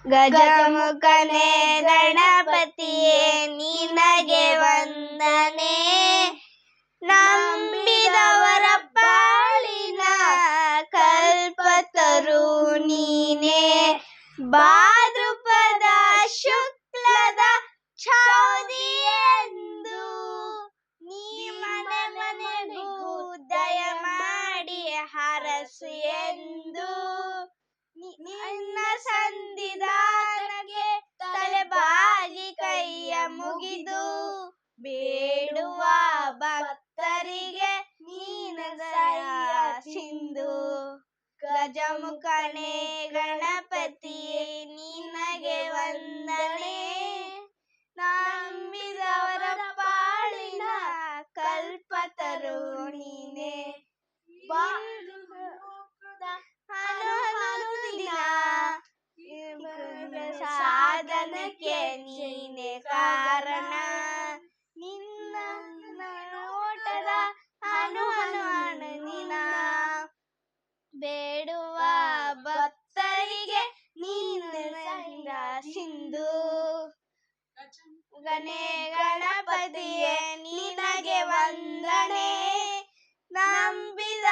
ಗಜಮುಖನೇ ಗಣಪತಿಯೇ ನಿನಗೆ ವಂದನೆ. ನಂಬಿದವರ ಪಾಲಿನ ಕಲ್ಪತರು ನೀನೇ. ಭಾದ್ರಪದ ಶುಕ್ಲದ ಚೌತಿಯೆಂದು ನೀ ಮನೆ ಮನೆಗೂ ದಯ ಮಾಡಿ ಹರಸು ಎಂದು ನಿನ್ನ ಸಂಧಿದಾನಕ್ಕೆ ತಲೆಬಾಗಿ ಕೈಯ ಮುಗಿದು ಬೇಡುವ ಭಕ್ತರಿಗೆ ನೀನ ದಯ ಸಿಂಧು. ಗಜಮುಖನೇ ಗಣಪತಿಯೇ ನಿನಗೆ ವಂದನೆ. ನಂಬಿದವರ ಪಾಲಿನ ಕಲ್ಪತರು ನೀನೇ. ಅನುದಿನ ಸಾಧನಕ್ಕೆ ನೀನೆ ಕಾರಣ. ನಿನ್ನ ನೋಟದ ಅನುದಿನ ಬೇಡುವ ಭಕ್ತರಿಗೆ ನೀನು ಸಿಂಧು. ಗಣೇ ಗಣಪತಿಯೇ ನಿನಗೆ ವಂದನೆ. ನಂಬಿದ